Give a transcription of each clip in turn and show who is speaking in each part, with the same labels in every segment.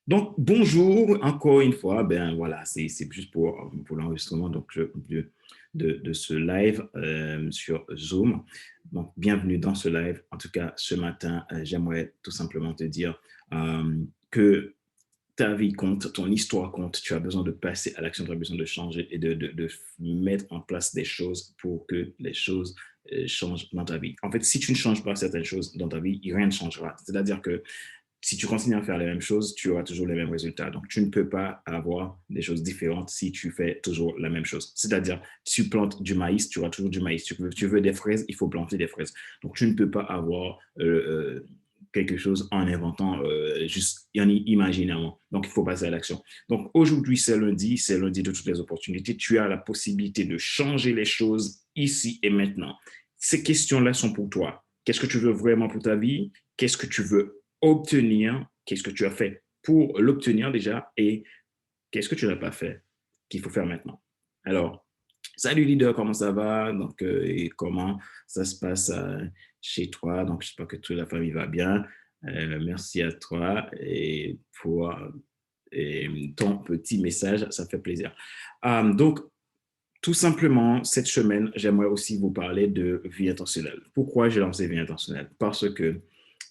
Speaker 1: Donc, bonjour encore une fois. Ben voilà, c'est juste pour l'enregistrement de ce live sur Zoom. Donc, bienvenue dans ce live. En tout cas, ce matin, j'aimerais tout simplement te dire que ta vie compte, ton histoire compte. Tu as besoin de passer à l'action, tu as besoin de changer et de mettre en place des choses pour que les choses changent dans ta vie. En fait, si tu ne changes pas certaines choses dans ta vie, rien ne changera. C'est-à-dire que si tu continues à faire les mêmes choses, tu auras toujours les mêmes résultats. Donc, tu ne peux pas avoir des choses différentes si tu fais toujours la même chose. C'est-à-dire, si tu plantes du maïs, tu auras toujours du maïs. Tu veux des fraises, il faut planter des fraises. Donc, tu ne peux pas avoir quelque chose en inventant juste en imaginant. Donc, il faut passer à l'action. Donc, aujourd'hui, c'est lundi de toutes les opportunités. Tu as la possibilité de changer les choses ici et maintenant. Ces questions-là sont pour toi. Qu'est-ce que tu veux vraiment pour ta vie? Qu'est-ce que tu veux obtenir? Qu'est-ce que tu as fait pour l'obtenir déjà? Et qu'est-ce que tu n'as pas fait qu'il faut faire maintenant? Alors, salut leader, comment ça va? Donc, et comment ça se passe chez toi? Donc, j'espère que toute la famille va bien. Merci à toi et pour ton petit message, ça fait plaisir. Donc, tout simplement, cette semaine, j'aimerais aussi vous parler de vie intentionnelle. Pourquoi j'ai lancé vie intentionnelle? Parce que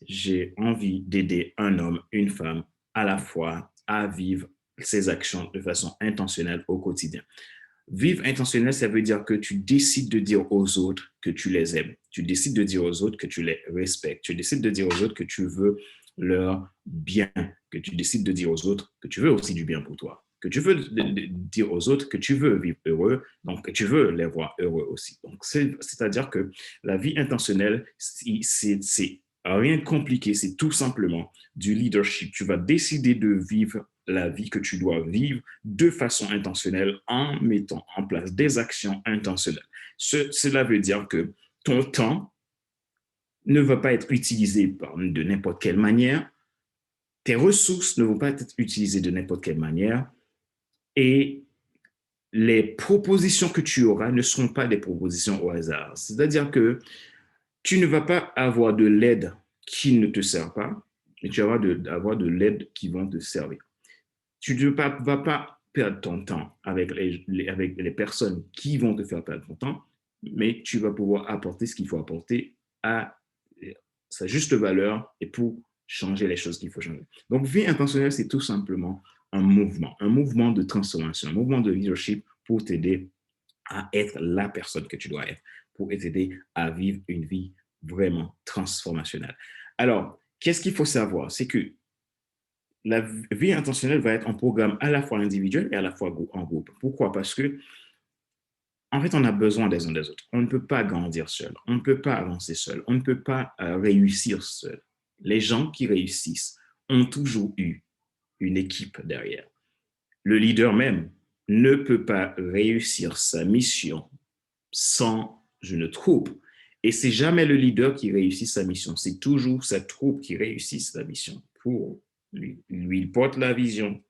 Speaker 1: j'ai envie d'aider un homme, une femme, à la fois à vivre ses actions de façon intentionnelle au quotidien. Vivre intentionnel, ça veut dire que tu décides de dire aux autres que tu les aimes. Tu décides de dire aux autres que tu les respectes. Tu décides de dire aux autres que tu veux leur bien, que tu décides de dire aux autres que tu veux aussi du bien pour toi, que tu veux dire aux autres que tu veux vivre heureux, donc que tu veux les voir heureux aussi. Donc, c'est-à-dire que la vie intentionnelle, c'est rien de compliqué, c'est tout simplement du leadership. Tu vas décider de vivre la vie que tu dois vivre de façon intentionnelle en mettant en place des actions intentionnelles. Cela veut dire que ton temps ne va pas être utilisé de n'importe quelle manière, tes ressources ne vont pas être utilisées de n'importe quelle manière et les propositions que tu auras ne seront pas des propositions au hasard. C'est-à-dire que tu ne vas pas avoir de l'aide qui ne te sert pas, mais tu vas avoir de l'aide qui vont te servir. Tu ne vas pas perdre ton temps avec avec les personnes qui vont te faire perdre ton temps, mais tu vas pouvoir apporter ce qu'il faut apporter à sa juste valeur et pour changer les choses qu'il faut changer. Donc, vie intentionnelle, c'est tout simplement un mouvement de transformation, un mouvement de leadership pour t'aider à être la personne que tu dois être, pour t'aider à vivre une vie vraiment transformationnelle. Alors, qu'est-ce qu'il faut savoir? C'est que la vie intentionnelle va être un programme à la fois individuel et à la fois en groupe. Pourquoi? Parce que, en fait, on a besoin des uns des autres. On ne peut pas grandir seul. On ne peut pas avancer seul. On ne peut pas réussir seul. Les gens qui réussissent ont toujours eu une équipe derrière. Le leader même ne peut pas réussir sa mission sans une troupe. Et c'est jamais le leader qui réussit sa mission, c'est toujours sa troupe qui réussit sa mission pour lui. Lui, il porte la vision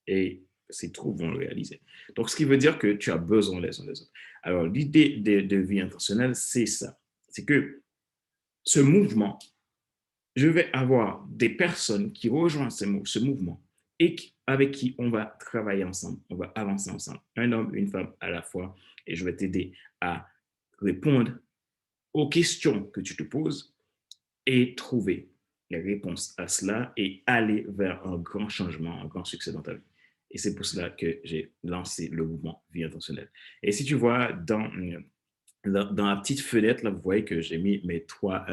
Speaker 1: et ses troupes vont le réaliser. Donc, ce qui veut dire que tu as besoin les uns des autres. Alors, l'idée de vie intentionnelle, c'est ça. C'est que ce mouvement, je vais avoir des personnes qui rejoignent ce mouvement et avec qui on va travailler ensemble, on va avancer ensemble, un homme, une femme à la fois, et je vais t'aider à répondre aux questions que tu te poses et trouver les réponses à cela et aller vers un grand changement, un grand succès dans ta vie. Et c'est pour cela que j'ai lancé le mouvement Vie intentionnelle. Et si tu vois dans la petite fenêtre, là, vous voyez que j'ai mis mes trois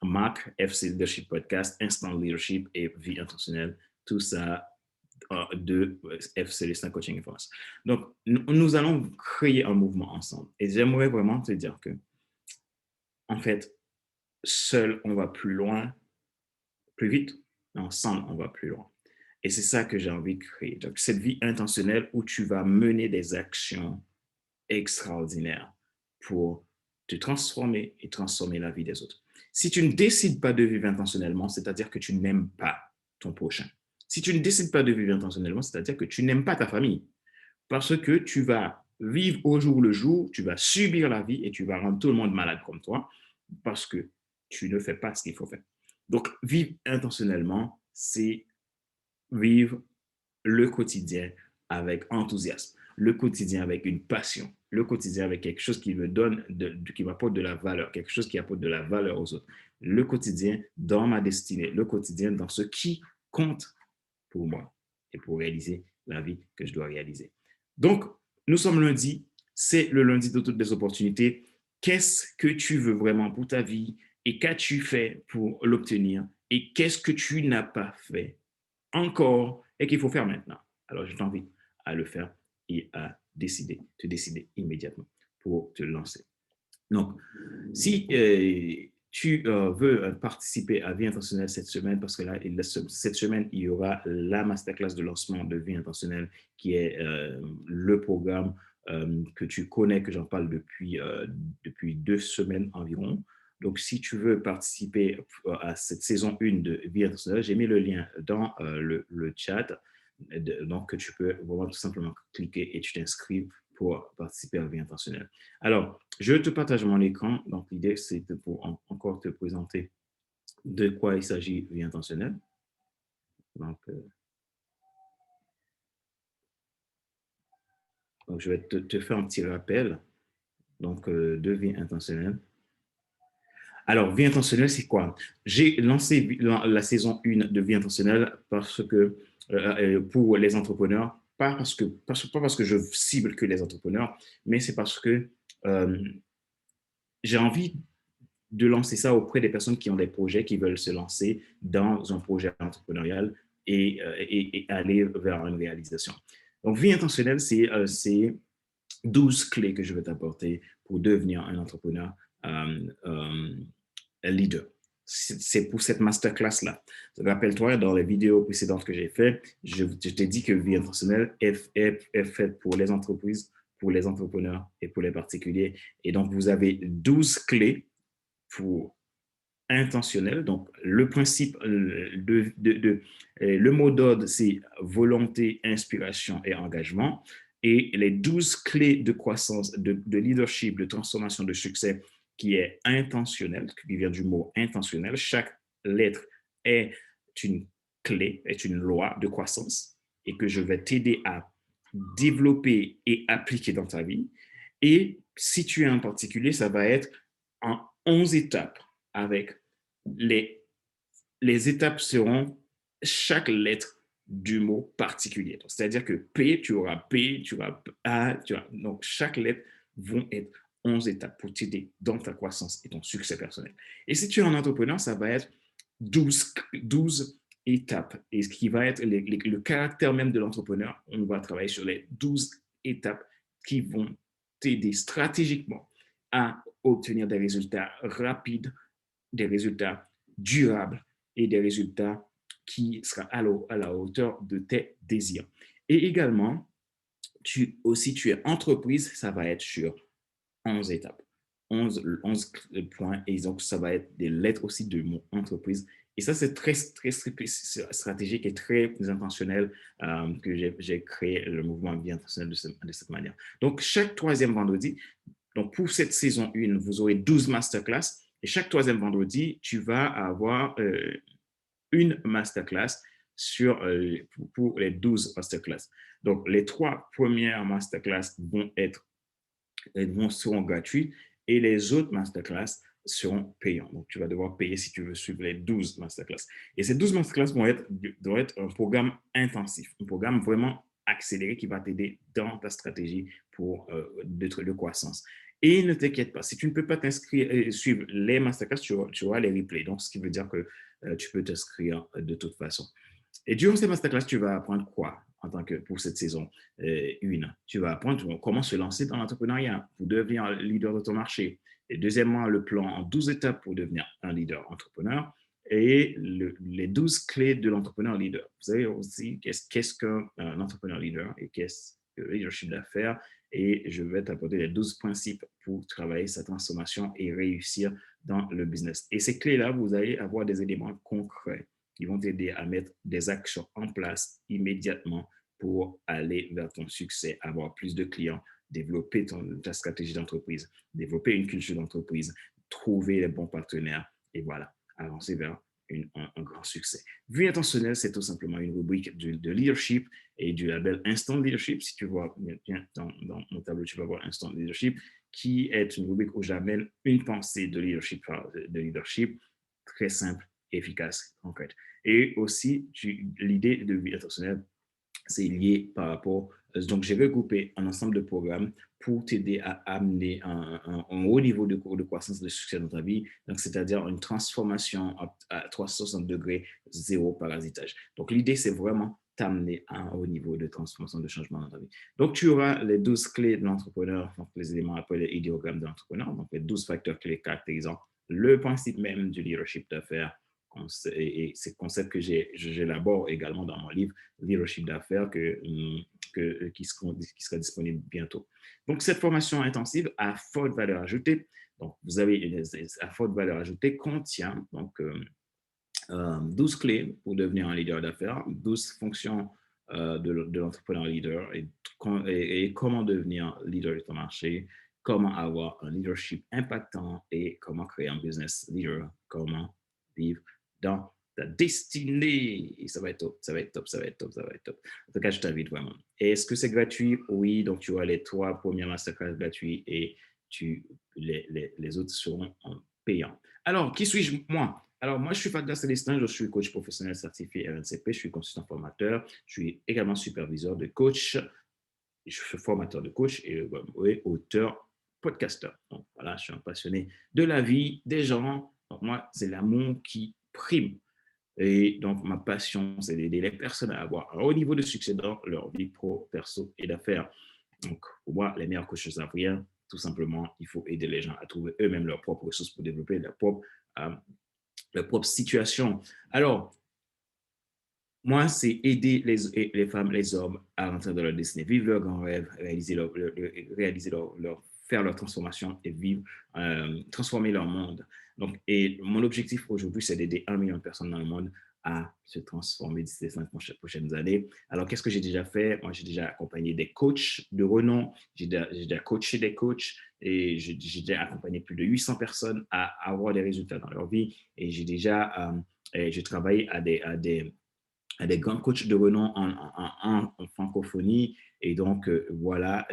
Speaker 1: marques, FC Leadership Podcast, Instant Leadership et Vie intentionnelle, tout ça de FC Listin Coaching France. Donc, nous allons créer un mouvement ensemble. Et j'aimerais vraiment te dire que, en fait, seul, on va plus loin, plus vite, mais ensemble, on va plus loin. Et c'est ça que j'ai envie de créer. Donc, cette vie intentionnelle où tu vas mener des actions extraordinaires pour te transformer et transformer la vie des autres. Si tu ne décides pas de vivre intentionnellement, c'est-à-dire que tu n'aimes pas ton prochain. Si tu ne décides pas de vivre intentionnellement, c'est-à-dire que tu n'aimes pas ta famille. Parce que tu vas vivre au jour le jour, tu vas subir la vie et tu vas rendre tout le monde malade comme toi parce que tu ne fais pas ce qu'il faut faire. Donc, vivre intentionnellement, c'est vivre le quotidien avec enthousiasme, le quotidien avec une passion, le quotidien avec quelque chose qui me donne, qui m'apporte de la valeur, quelque chose qui apporte de la valeur aux autres, le quotidien dans ma destinée, le quotidien dans ce qui compte pour moi et pour réaliser la vie que je dois réaliser. Donc, nous sommes lundi, c'est le lundi de toutes les opportunités. Qu'est-ce que tu veux vraiment pour ta vie et qu'as-tu fait pour l'obtenir et qu'est-ce que tu n'as pas fait encore et qu'il faut faire maintenant. Alors, je t'invite à le faire et à te décider immédiatement pour te lancer. Donc, si tu veux participer à Vie intentionnelle cette semaine, parce que là, cette semaine, il y aura la masterclass de lancement de Vie intentionnelle, qui est le programme que tu connais, que j'en parle depuis 2 semaines environ. Donc, si tu veux participer à cette saison 1 de Vie intentionnelle, j'ai mis le lien dans le chat. Donc, tu peux vraiment tout simplement cliquer et tu t'inscris pour participer à Vie intentionnelle. Alors, je te partage mon écran. Donc, l'idée, c'est pour encore te présenter de quoi il s'agit Vie intentionnelle. Donc, je vais te faire un petit rappel donc, de Vie intentionnelle. Alors, Vie intentionnelle, c'est quoi? J'ai lancé la saison 1 de Vie intentionnelle parce que, pour les entrepreneurs, pas parce que je cible que les entrepreneurs, mais c'est parce que j'ai envie de lancer ça auprès des personnes qui ont des projets, qui veulent se lancer dans un projet entrepreneurial et aller vers une réalisation. Donc, Vie intentionnelle, c'est 12 clés que je vais t'apporter pour devenir un entrepreneur leader. C'est pour cette masterclass-là. Rappelle-toi, dans les vidéos précédentes que j'ai faites, je t'ai dit que Vie intentionnelle est faite pour les entreprises, pour les entrepreneurs et pour les particuliers. Et donc, vous avez 12 clés pour intentionnel. Donc, le principe, le mot d'ordre, c'est volonté, inspiration et engagement. Et les 12 clés de croissance, de leadership, de transformation, de succès, qui est intentionnel, qui vient du mot intentionnel. Chaque lettre est une clé, est une loi de croissance et que je vais t'aider à développer et appliquer dans ta vie. Et si tu es en particulier, ça va être en 11 étapes avec les étapes seront chaque lettre du mot particulier. C'est-à-dire que P, tu auras P, tu auras A, donc chaque lettre vont être 11 étapes pour t'aider dans ta croissance et ton succès personnel. Et si tu es un entrepreneur, ça va être 12 étapes. Et ce qui va être le caractère même de l'entrepreneur, on va travailler sur les 12 étapes qui vont t'aider stratégiquement à obtenir des résultats rapides, des résultats durables et des résultats qui seront à la hauteur de tes désirs. Et également, tu es entreprise, ça va être sur 11 étapes, 11 points, et donc ça va être des lettres aussi de mon entreprise. Et ça, c'est très, très stratégique et très intentionnel que j'ai créé le mouvement Vie intentionnelle de cette manière. Donc, chaque troisième vendredi, donc pour cette saison 1, vous aurez 12 masterclass. Et chaque troisième vendredi, tu vas avoir une masterclass pour les 12 masterclass. Donc, les 3 premières masterclass seront gratuites et les autres masterclass seront payants. Donc, tu vas devoir payer si tu veux suivre les 12 masterclass. Et ces 12 masterclass vont être un programme intensif, un programme vraiment accéléré qui va t'aider dans ta stratégie de croissance. Et ne t'inquiète pas, si tu ne peux pas t'inscrire et suivre les masterclass, tu auras les replays. Donc, ce qui veut dire que tu peux t'inscrire de toute façon. Et durant ces masterclass, tu vas apprendre quoi pour cette saison 1? Tu vas apprendre comment se lancer dans l'entrepreneuriat pour devenir leader de ton marché. Et deuxièmement, le plan en 12 étapes pour devenir un leader entrepreneur et les 12 clés de l'entrepreneur leader. Vous savez aussi qu'est-ce qu'un entrepreneur leader et qu'est-ce que le leadership d'affaires. Et je vais t'apporter les 12 principes pour travailler sa transformation et réussir dans le business. Et ces clés-là, vous allez avoir des éléments concrets qui vont t'aider à mettre des actions en place immédiatement pour aller vers ton succès, avoir plus de clients, développer ta stratégie d'entreprise, développer une culture d'entreprise, trouver les bons partenaires et voilà, avancer vers un grand succès. Vie intentionnelle, c'est tout simplement une rubrique de leadership et du label Instant Leadership. Si tu vois bien dans mon tableau, tu vas voir Instant Leadership, qui est une rubrique où j'amène une pensée de leadership très simple, efficace, concrète. Et aussi, l'idée de vie intentionnelle, c'est lié par rapport. Donc, j'ai regroupé un ensemble de programmes pour t'aider à amener un haut niveau de croissance, de succès dans ta vie. Donc, c'est-à-dire une transformation à 360 degrés, zéro parasitage. Donc, l'idée, c'est vraiment t'amener à un haut niveau de transformation, de changement dans ta vie. Donc, tu auras les 12 clés de l'entrepreneur, donc les éléments appelés idéogrammes de l'entrepreneur, donc les 12 facteurs clés caractérisant le principe même du leadership d'affaires. Et ces concepts que j'élabore également dans mon livre Leadership d'affaires qui sera disponible bientôt. Donc, cette formation intensive à forte valeur ajoutée, donc vous avez à forte valeur ajoutée, contient donc 12 clés pour devenir un leader d'affaires, 12 fonctions de l'entrepreneur leader et comment devenir leader de ton marché, comment avoir un leadership impactant et comment créer un business leader, comment vivre dans ta destinée. Et ça va être top, ça va être top, ça va être top, ça va être top. En tout cas, je t'invite vraiment. Est-ce que c'est gratuit? Oui, donc tu as les 3 premières masterclass gratuits et les autres seront payants. Alors, qui suis-je? Moi. Alors, moi, je suis Fadda Célestin, je suis coach professionnel certifié RNCP, je suis consultant formateur, je suis également superviseur de coach, je suis formateur de coach et auteur, podcasteur. Donc, voilà, je suis un passionné de la vie, des gens. Donc, moi, c'est l'amour qui prime. Et donc, ma passion, c'est d'aider les personnes à avoir un haut niveau de succès dans leur vie pro, perso et d'affaires. Donc, pour moi, les meilleurs coachs savent rien. Tout simplement, il faut aider les gens à trouver eux-mêmes leurs propres ressources pour développer leur propre situation. Alors, moi, c'est aider les femmes, les hommes à rentrer dans leur destinée, vivre leur grand rêve, faire leur transformation et transformer leur monde. Donc, et mon objectif aujourd'hui, c'est d'aider 1 million de personnes dans le monde à se transformer d'ici les 5 prochaines années. Alors, qu'est-ce que j'ai déjà fait? Moi, j'ai déjà accompagné des coachs de renom, j'ai déjà coaché des coachs et j'ai déjà accompagné plus de 800 personnes à avoir des résultats dans leur vie et j'ai travaillé à des grands coachs de renom en francophonie. Et donc, voilà,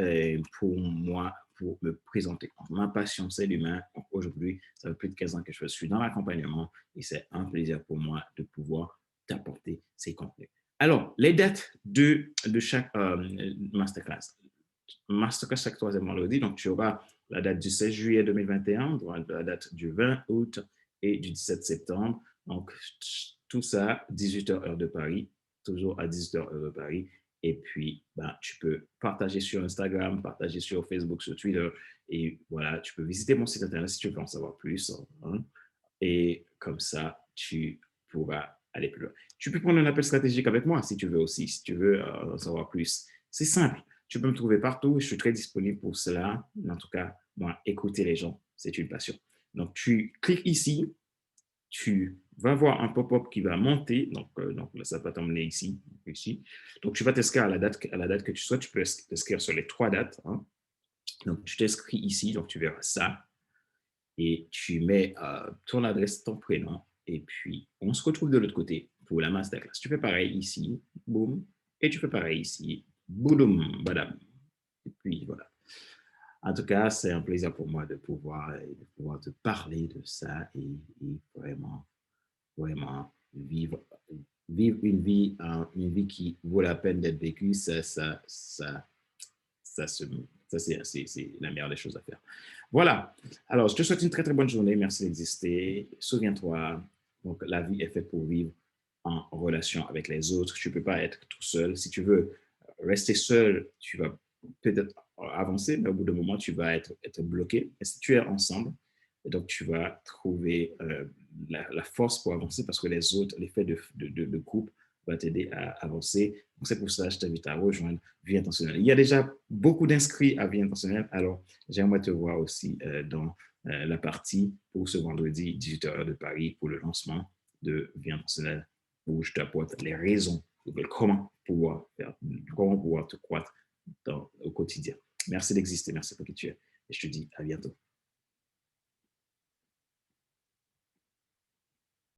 Speaker 1: pour moi, pour me présenter. Ma passion, c'est l'humain. Aujourd'hui, ça fait plus de 15 ans que je suis dans l'accompagnement et c'est un plaisir pour moi de pouvoir t'apporter ces contenus. Alors, les dates de chaque masterclass. Masterclass chaque 3e vendredi. Donc, tu auras la date du 16 juillet 2021, la date du 20 août et du 17 septembre. Donc, tout ça, 18h heure de Paris, toujours à 18h heure de Paris. Et puis, tu peux partager sur Instagram, partager sur Facebook, sur Twitter. Et voilà, tu peux visiter mon site internet si tu veux en savoir plus. Hein. Et comme ça, tu pourras aller plus loin. Tu peux prendre un appel stratégique avec moi si tu veux aussi, si tu veux en savoir plus. C'est simple. Tu peux me trouver partout. Je suis très disponible pour cela. En tout cas, moi, écouter les gens, c'est une passion. Donc, tu cliques ici, tu vas voir un pop-up qui va monter. Donc là, ça va t'emmener ici, ici. Donc, tu vas t'inscrire à la date que tu souhaites. Tu peux t'inscrire sur les 3 dates. Hein. Donc, tu t'inscris ici. Donc, tu verras ça. Et tu mets ton adresse, ton prénom. Et puis, on se retrouve de l'autre côté pour la masterclass. Tu fais pareil ici. Boum. Et tu fais pareil ici. Boum, badam. Et puis, voilà. En tout cas, c'est un plaisir pour moi de pouvoir te parler de ça et vraiment, vraiment vivre une vie qui vaut la peine d'être vécue. Ça, c'est la meilleure des choses à faire. Voilà. Alors, je te souhaite une très, très bonne journée. Merci d'exister. Souviens-toi, donc, la vie est faite pour vivre en relation avec les autres. Tu ne peux pas être tout seul. Si tu veux rester seul, tu vas peut-être avancer, mais au bout d'un moment, tu vas être bloqué. Et si tu es ensemble, et donc tu vas trouver la force pour avancer parce que les autres, l'effet de groupe va t'aider à avancer. Donc, c'est pour ça que je t'invite à rejoindre Vie Intentionnelle. Il y a déjà beaucoup d'inscrits à Vie Intentionnelle, alors j'aimerais te voir aussi dans la partie pour ce vendredi 18h de Paris pour le lancement de Vie Intentionnelle où je t'apporte les raisons de comment pouvoir te croître au quotidien. Merci d'exister, merci pour qui tu es et je te dis à bientôt.